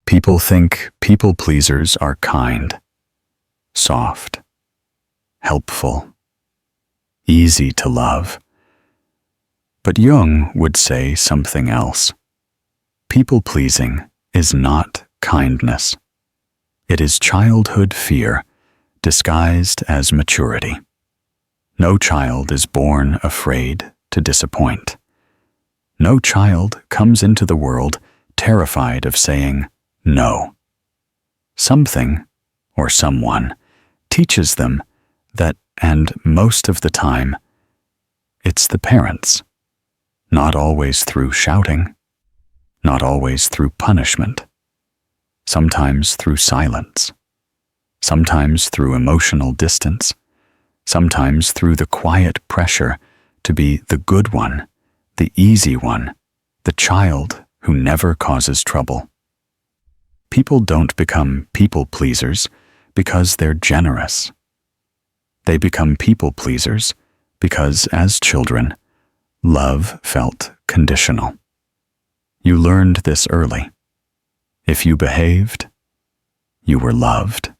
People think people pleasers are kind, soft, helpful, easy to love. But Jung would say something else. People-pleasing is not kindness. It is childhood fear disguised as maturity. No child is born afraid to disappoint. No child comes into the world terrified of saying no. Something or someone teaches them that, and most of the time, it's the parents. Not always through shouting, not always through punishment, sometimes through silence, sometimes through emotional distance, sometimes through the quiet pressure to be the good one, the easy one, the child who never causes trouble. People don't become people-pleasers because they're generous. They become people-pleasers because, as children, love felt conditional. You learned this early. If you behaved, you were loved.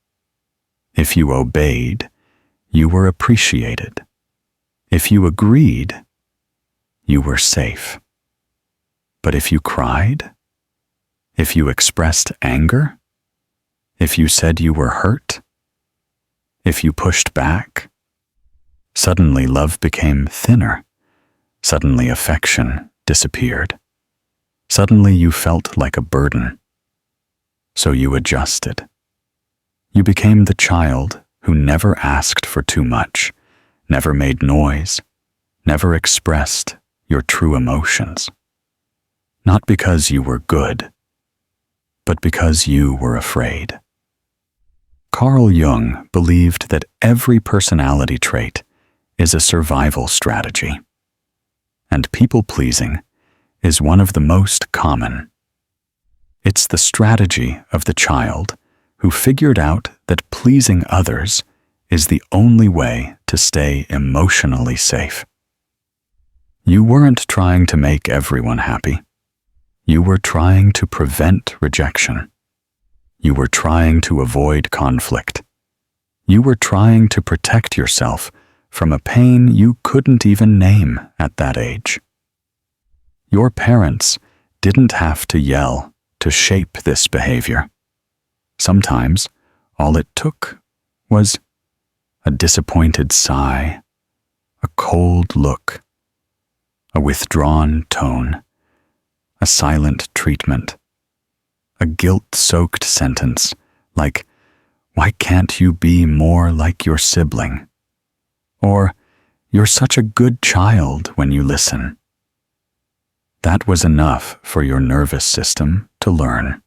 If you obeyed, you were appreciated. If you agreed, you were safe. But if you cried, if you expressed anger, if you said you were hurt, if you pushed back, suddenly love became thinner. Suddenly affection disappeared. Suddenly you felt like a burden. So you adjusted. You became the child who never asked for too much, never made noise, never expressed your true emotions. Not because you were good, but because you were afraid. Carl Jung believed that every personality trait is a survival strategy, and people-pleasing is one of the most common. It's the strategy of the child who figured out that pleasing others is the only way to stay emotionally safe. You weren't trying to make everyone happy. You were trying to prevent rejection. You were trying to avoid conflict. You were trying to protect yourself from a pain you couldn't even name at that age. Your parents didn't have to yell to shape this behavior. Sometimes all it took was a disappointed sigh, a cold look, a withdrawn tone, a silent treatment, a guilt-soaked sentence like, "Why can't you be more like your sibling?" Or, "You're such a good child when you listen." That was enough for your nervous system to learn.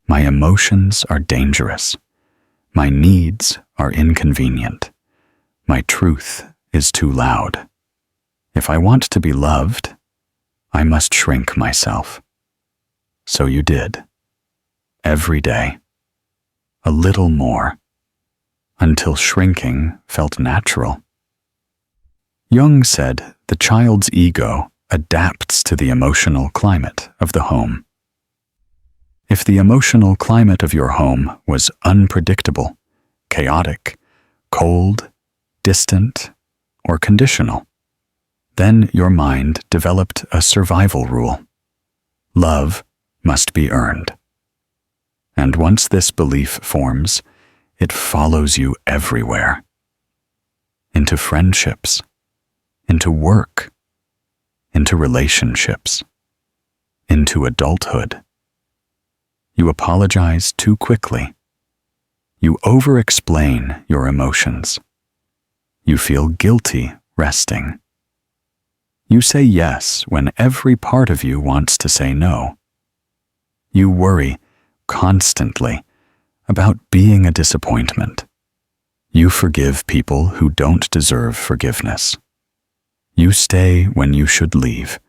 My emotions are dangerous. My needs are inconvenient. My truth is too loud. If I want to be loved, I must shrink myself. So you did. Every day. A little more. Until shrinking felt natural. Jung said the child's ego adapts to the emotional climate of the home. If the emotional climate of your home was unpredictable, chaotic, cold, distant, or conditional, then your mind developed a survival rule. Love must be earned. And once this belief forms, it follows you everywhere. Into friendships, into work, into relationships, into adulthood. You apologize too quickly. You over-explain your emotions. You feel guilty resting. You say yes when every part of you wants to say no. You worry constantly about being a disappointment. You forgive people who don't deserve forgiveness. You stay when you should leave.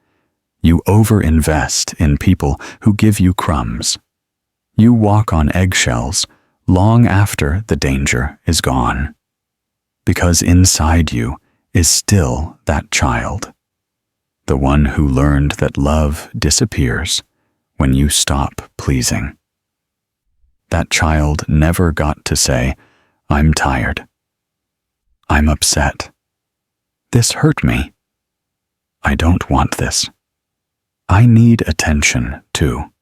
You over-invest in people who give you crumbs. You walk on eggshells long after the danger is gone. Because inside you is still that child, the one who learned that love disappears when you stop pleasing. That child never got to say, "I'm tired. I'm upset. This hurt me. I don't want this. I need attention too."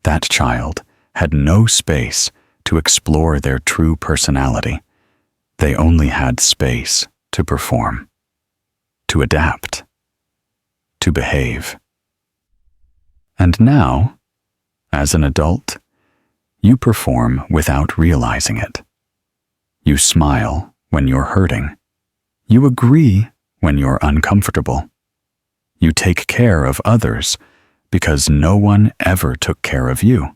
That child had no space to explore their true personality. They only had space to perform, to adapt, to behave. And now, as an adult, you perform without realizing it. You smile when you're hurting. You agree when you're uncomfortable. You take care of others because no one ever took care of you.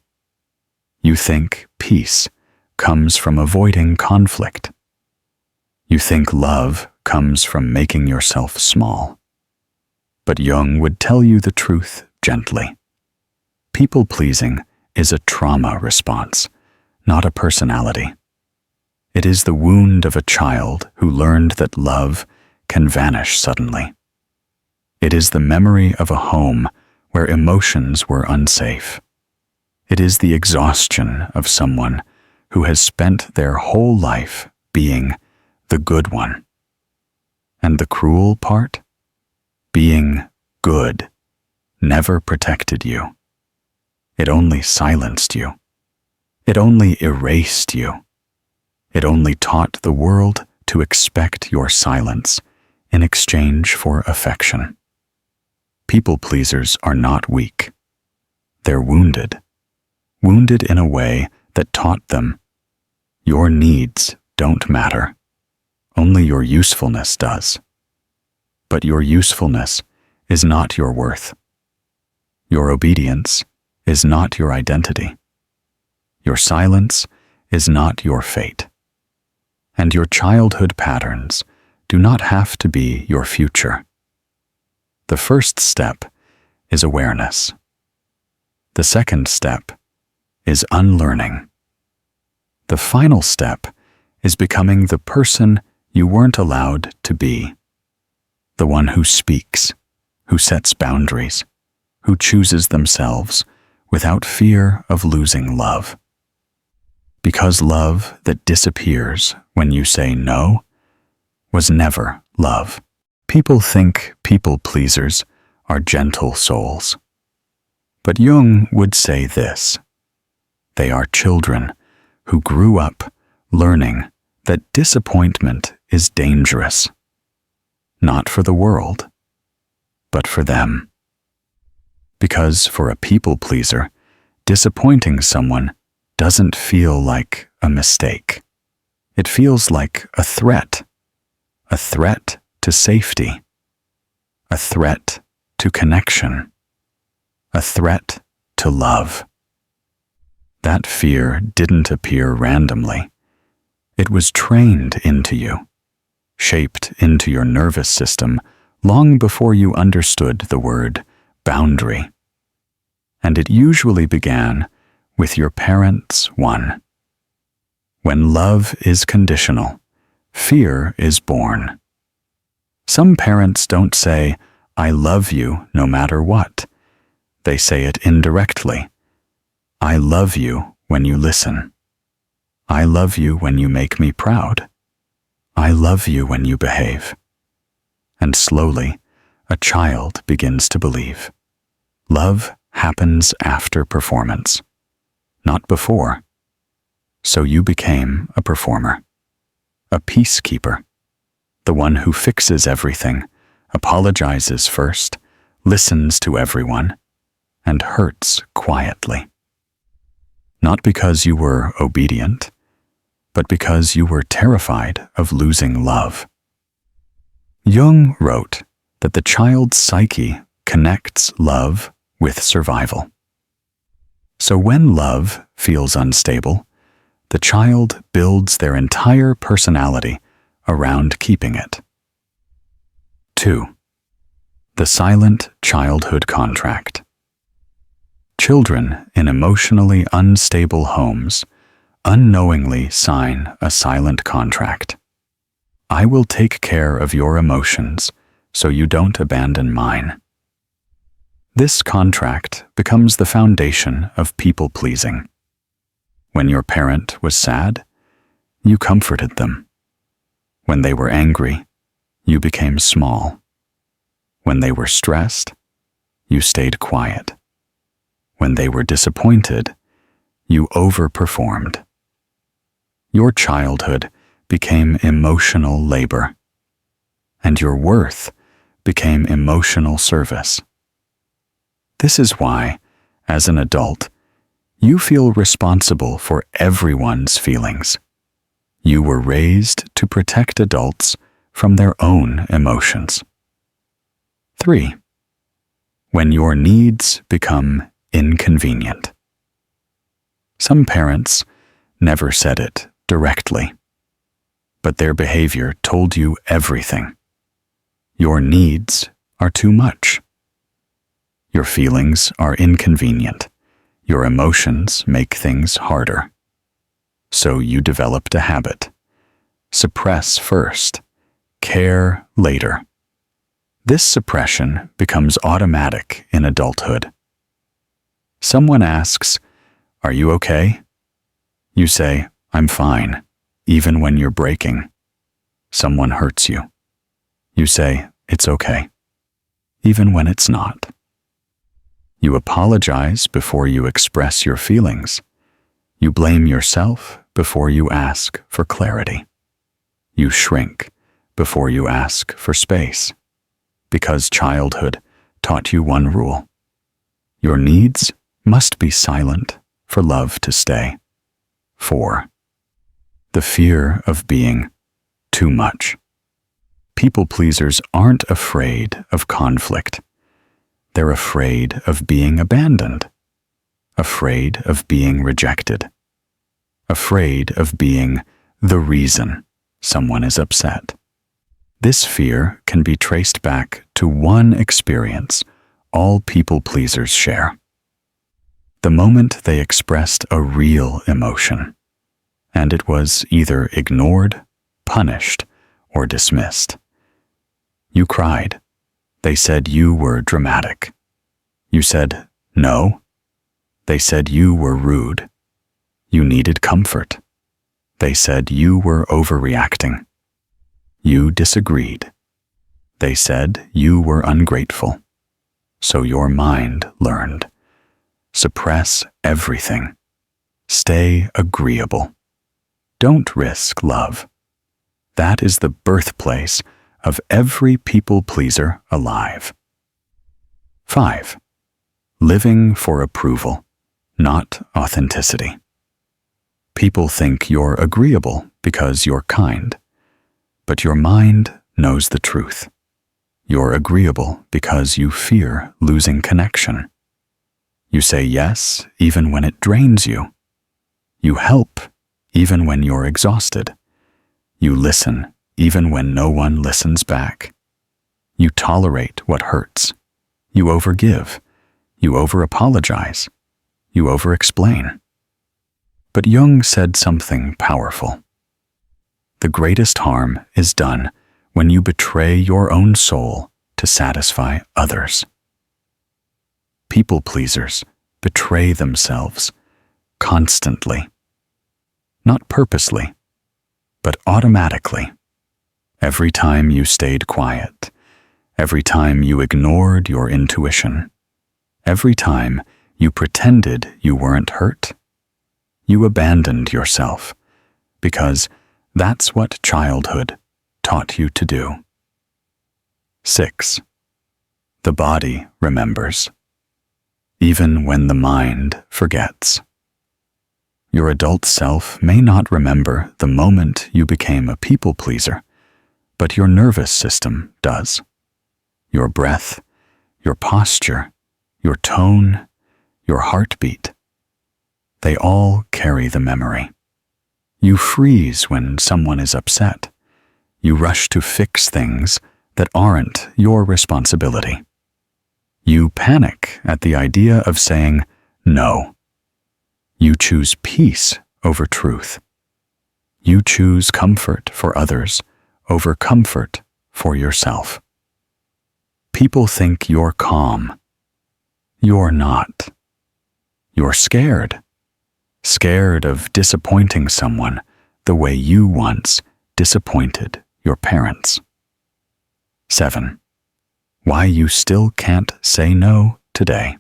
You think peace comes from avoiding conflict. You think love comes from making yourself small. But Jung would tell you the truth gently. People-pleasing is a trauma response, not a personality. It is the wound of a child who learned that love can vanish suddenly. It is the memory of a home where emotions were unsafe. It is the exhaustion of someone who has spent their whole life being the good one. And the cruel part? Being good never protected you. It only silenced you. It only erased you. It only taught the world to expect your silence in exchange for affection. People-pleasers are not weak. They're wounded. Wounded in a way that taught them, your needs don't matter. Only your usefulness does. But your usefulness is not your worth. Your obedience is not your identity. Your silence is not your fate. And your childhood patterns do not have to be your future. The first step is awareness. The second step is unlearning. The final step is becoming the person you weren't allowed to be. The one who speaks, who sets boundaries, who chooses themselves without fear of losing love. Because love that disappears when you say no was never love. People think people-pleasers are gentle souls. But Jung would say this: they are children who grew up learning that disappointment is dangerous, not for the world, but for them. Because for a people-pleaser, disappointing someone doesn't feel like a mistake. It feels like a threat to safety, a threat to connection, a threat to love. That fear didn't appear randomly. It was trained into you, shaped into your nervous system long before you understood the word boundary. And it usually began with your parents' one. When love is conditional, fear is born. Some parents don't say, "I love you no matter what." They say it indirectly. "I love you when you listen. I love you when you make me proud. I love you when you behave." And slowly, a child begins to believe. Love happens after performance, not before. So you became a performer, a peacekeeper, the one who fixes everything, apologizes first, listens to everyone, and hurts quietly. Not because you were obedient, but because you were terrified of losing love. Jung wrote that the child's psyche connects love with survival. So when love feels unstable, the child builds their entire personality around keeping it. 2. The silent childhood contract. Children in emotionally unstable homes unknowingly sign a silent contract. I will take care of your emotions so you don't abandon mine. This contract becomes the foundation of people-pleasing. When your parent was sad, you comforted them. When they were angry, you became small. When they were stressed, you stayed quiet. When they were disappointed, you overperformed. Your childhood became emotional labor, and your worth became emotional service. This is why, as an adult, you feel responsible for everyone's feelings. You were raised to protect adults from their own emotions. 3. When your needs become inconvenient. Some parents never said it directly, but their behavior told you everything. Your needs are too much. Your feelings are inconvenient. Your emotions make things harder. So you developed a habit. Suppress first, care later. This suppression becomes automatic in adulthood. Someone asks, "Are you okay?" You say, "I'm fine," even when you're breaking. Someone hurts you. You say, "It's okay," even when it's not. You apologize before you express your feelings. You blame yourself before you ask for clarity. You shrink before you ask for space, because childhood taught you one rule: your needs must be silent for love to stay. 4. The fear of being too much. People pleasers aren't afraid of conflict. They're afraid of being abandoned, afraid of being rejected, afraid of being the reason someone is upset. This fear can be traced back to one experience all people pleasers share: the moment they expressed a real emotion, and it was either ignored, punished, or dismissed. You cried. They said you were dramatic. You said no. They said you were rude. You needed comfort. They said you were overreacting. You disagreed. They said you were ungrateful. So your mind learned: suppress everything. Stay agreeable. Don't risk love. That is the birthplace of every people pleaser alive. 5. Living for approval, not authenticity. People think you're agreeable because you're kind, but your mind knows the truth. You're agreeable because you fear losing connection. You say yes even when it drains you. You help even when you're exhausted. You listen even when no one listens back. You tolerate what hurts. You overgive. You over-apologize. You over-explain. But Jung said something powerful. The greatest harm is done when you betray your own soul to satisfy others. People pleasers betray themselves constantly. Not purposely, but automatically. Every time you stayed quiet, every time you ignored your intuition, every time you pretended you weren't hurt, you abandoned yourself, because that's what childhood taught you to do. 6. The body remembers, even when the mind forgets. Your adult self may not remember the moment you became a people pleaser, but your nervous system does. Your breath, your posture, your tone, your heartbeat. They all carry the memory. You freeze when someone is upset. You rush to fix things that aren't your responsibility. You panic at the idea of saying no. You choose peace over truth. You choose comfort for others over comfort for yourself. People think you're calm. You're not. You're scared. scared of disappointing someone the way you once disappointed your parents. 7. Why you still can't say no today.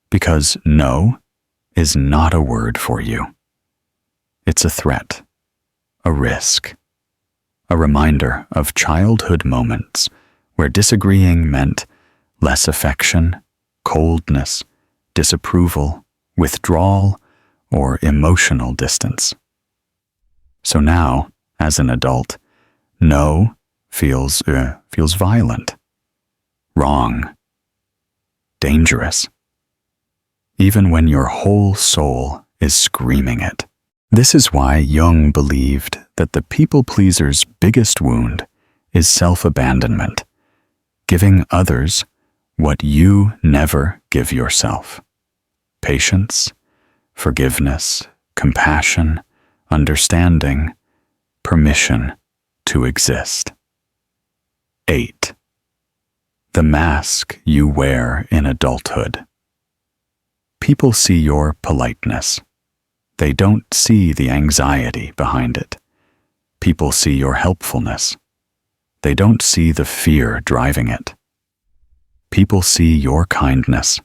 Because no is not a word for you. It's a threat, a risk, a reminder of childhood moments where disagreeing meant less affection, coldness, disapproval, withdrawal, or emotional distance. So now, as an adult, no feels violent, wrong, dangerous, even when your whole soul is screaming it. This is why Jung believed that the people-pleaser's biggest wound is self-abandonment, giving others what you never give yourself. Patience, forgiveness, compassion, understanding, permission to exist. 8. The mask you wear in adulthood. People see your politeness. They don't see the anxiety behind it. People see your helpfulness. They don't see the fear driving it. People see your kindness.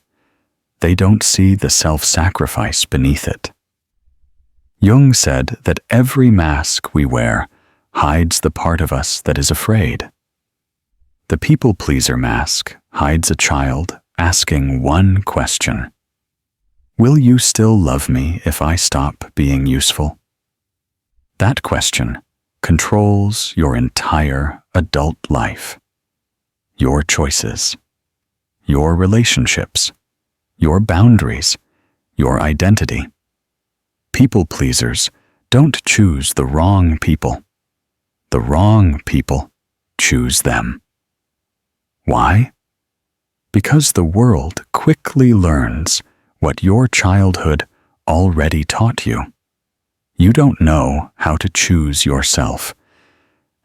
They don't see the self-sacrifice beneath it. Jung said that every mask we wear hides the part of us that is afraid. The people-pleaser mask hides a child asking one question: will you still love me if I stop being useful? That question controls your entire adult life. Your choices, your relationships, your boundaries, your identity. People-pleasers don't choose the wrong people. The wrong people choose them. Why? Because the world quickly learns what your childhood already taught you. You don't know how to choose yourself,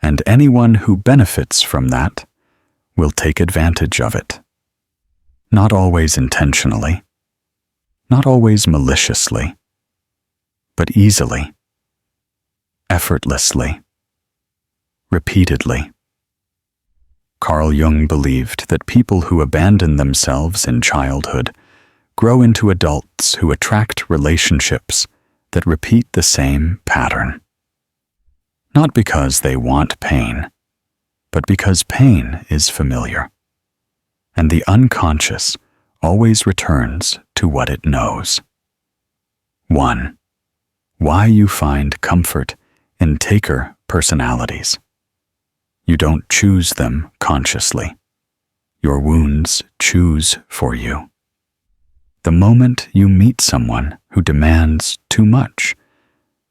and anyone who benefits from that will take advantage of it. Not always intentionally, not always maliciously, but easily, effortlessly, repeatedly. Carl Jung believed that people who abandon themselves in childhood grow into adults who attract relationships that repeat the same pattern. Not because they want pain, but because pain is familiar, and the unconscious always returns to what it knows. 1. Why you find comfort in taker personalities. You don't choose them consciously. Your wounds choose for you. The moment you meet someone who demands too much,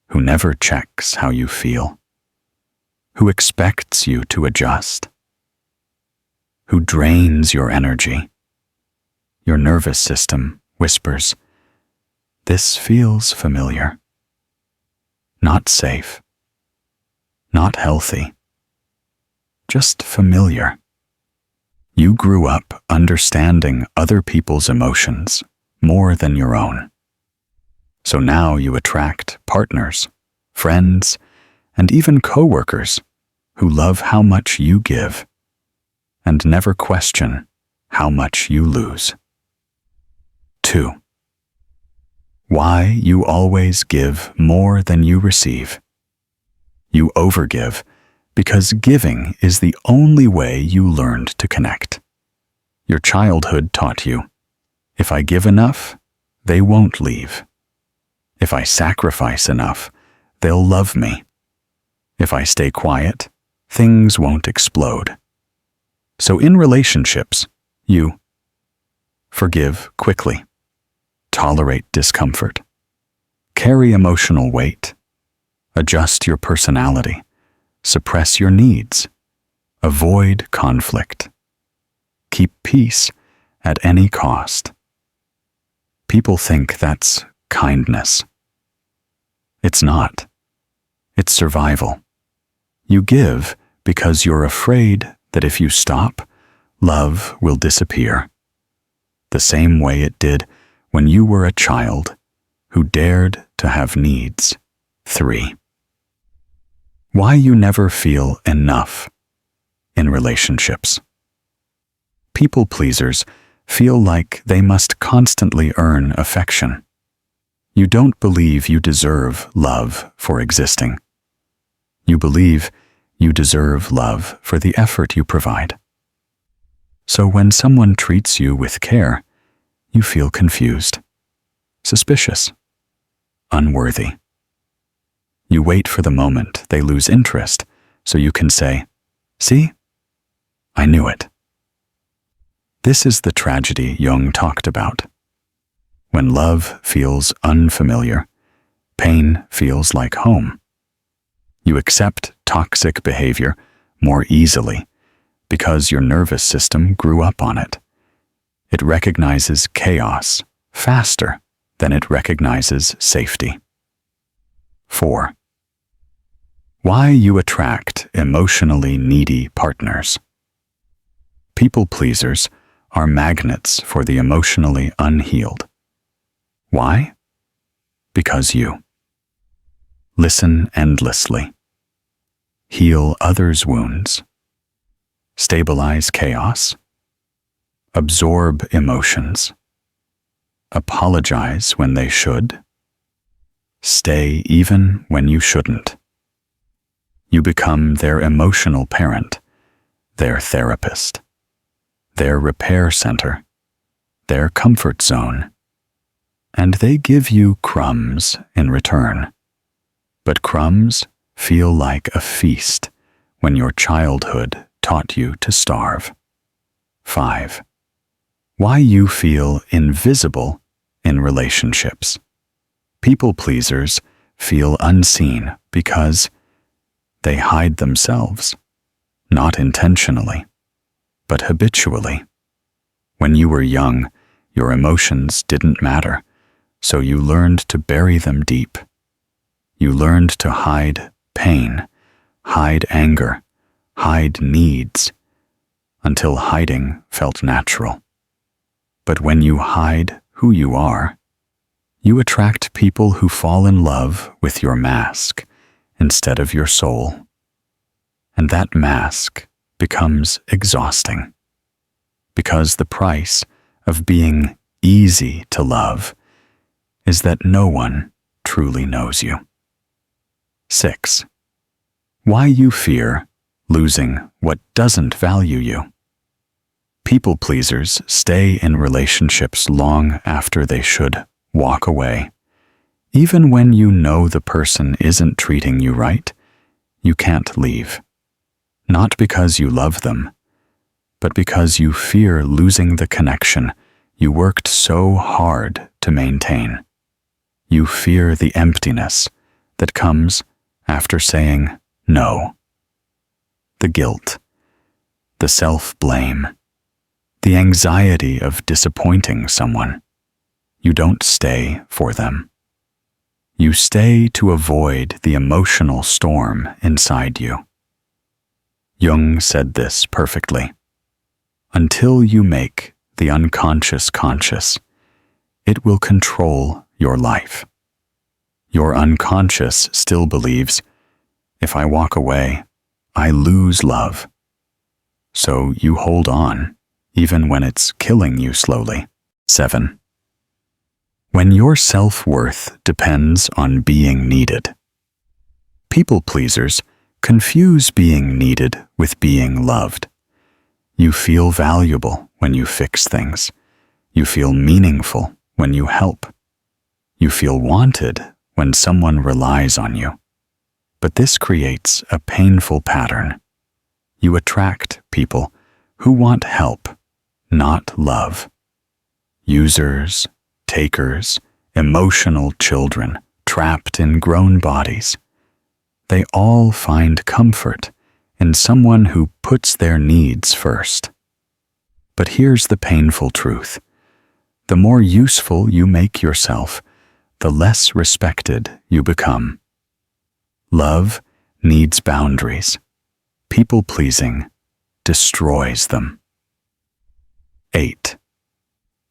who never checks how you feel, who expects you to adjust, who drains your energy, your nervous system whispers, "This feels familiar." Not safe, not healthy, just familiar. You grew up understanding other people's emotions more than your own. So now you attract partners, friends, and even coworkers who love how much you give and never question how much you lose. 2. Why you always give more than you receive. You overgive because giving is the only way you learned to connect. Your childhood taught you, if I give enough, they won't leave. If I sacrifice enough, they'll love me. If I stay quiet, things won't explode. So in relationships, you forgive quickly, tolerate discomfort, carry emotional weight, adjust your personality, suppress your needs, avoid conflict, keep peace at any cost. People think that's kindness. It's not. It's survival. You give because you're afraid that if you stop, love will disappear. The same way it did when you were a child who dared to have needs. 3. Why you never feel enough in relationships. People pleasers feel like they must constantly earn affection. You don't believe you deserve love for existing. You believe you deserve love for the effort you provide. So when someone treats you with care, you feel confused, suspicious, unworthy. You wait for the moment they lose interest so you can say, "See? I knew it." This is the tragedy Jung talked about. When love feels unfamiliar, pain feels like home. You accept toxic behavior more easily because your nervous system grew up on it. It recognizes chaos faster than it recognizes safety. 4. Why you attract emotionally needy partners. People pleasers are magnets for the emotionally unhealed. Why? Because you listen endlessly, heal others' wounds, stabilize chaos, absorb emotions, apologize when they should, stay even when you shouldn't. You become their emotional parent, their therapist, their repair center, their comfort zone, and they give you crumbs in return. But crumbs feel like a feast when your childhood taught you to starve. 5. Why you feel invisible in relationships. People pleasers feel unseen because they hide themselves, not intentionally, but habitually. When you were young, your emotions didn't matter, so you learned to bury them deep. You learned to hide pain, hide anger, hide needs, until hiding felt natural. But when you hide who you are, you attract people who fall in love with your mask instead of your soul. And that mask becomes exhausting, because the price of being easy to love is that no one truly knows you. 6. Why you fear losing what doesn't value you. People pleasers stay in relationships long after they should walk away. Even when you know the person isn't treating you right, you can't leave. Not because you love them, but because you fear losing the connection you worked so hard to maintain. You fear the emptiness that comes after saying no. The guilt, the self-blame, the anxiety of disappointing someone. You don't stay for them. You stay to avoid the emotional storm inside you. Jung said this perfectly. Until you make the unconscious conscious, it will control your life. Your unconscious still believes, if I walk away, I lose love. So you hold on, even when it's killing you slowly. 7. When your self-worth depends on being needed. People pleasers confuse being needed with being loved. You feel valuable when you fix things. You feel meaningful when you help. You feel wanted when someone relies on you. But this creates a painful pattern. You attract people who want help, not love. Users, takers, emotional children trapped in grown bodies. They all find comfort in someone who puts their needs first. But here's the painful truth. The more useful you make yourself, the less respected you become. Love needs boundaries. People-pleasing destroys them. 8.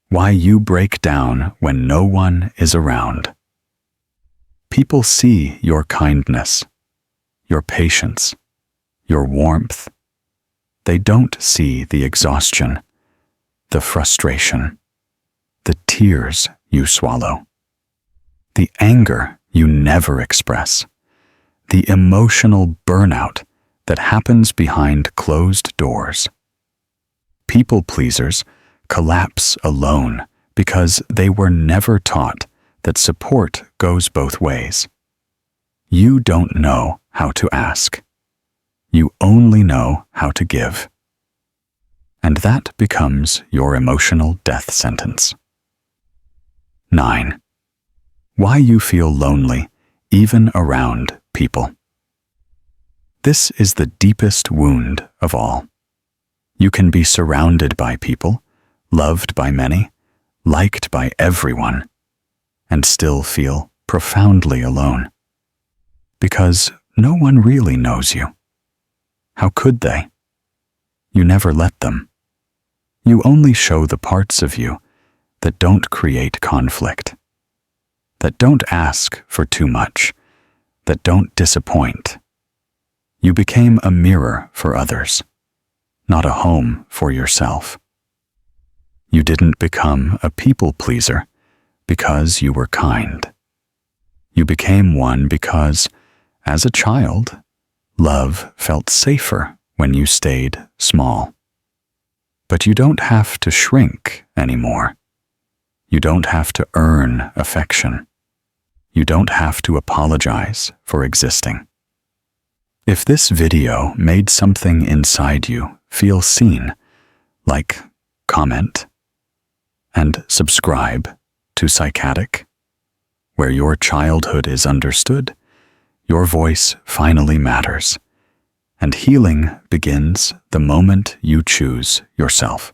Why you break down when no one is around. People see your kindness, your patience, your warmth. They don't see the exhaustion, the frustration, the tears you swallow, the anger you never express, the emotional burnout that happens behind closed doors. People pleasers collapse alone because they were never taught that support goes both ways. You don't know how to ask. You only know how to give. And that becomes your emotional death sentence. 9. Why you feel lonely even around people. This is the deepest wound of all. You can be surrounded by people, loved by many, liked by everyone, and still feel profoundly alone. Because no one really knows you. How could they? You never let them. You only show the parts of you that don't create conflict, that don't ask for too much, that don't disappoint. You became a mirror for others, not a home for yourself. You didn't become a people pleaser because you were kind. You became one because, as a child, love felt safer when you stayed small. But you don't have to shrink anymore. You don't have to earn affection. You don't have to apologize for existing. If this video made something inside you feel seen, like, comment, and subscribe to Psychatic, where your childhood is understood, your voice finally matters, and healing begins the moment you choose yourself.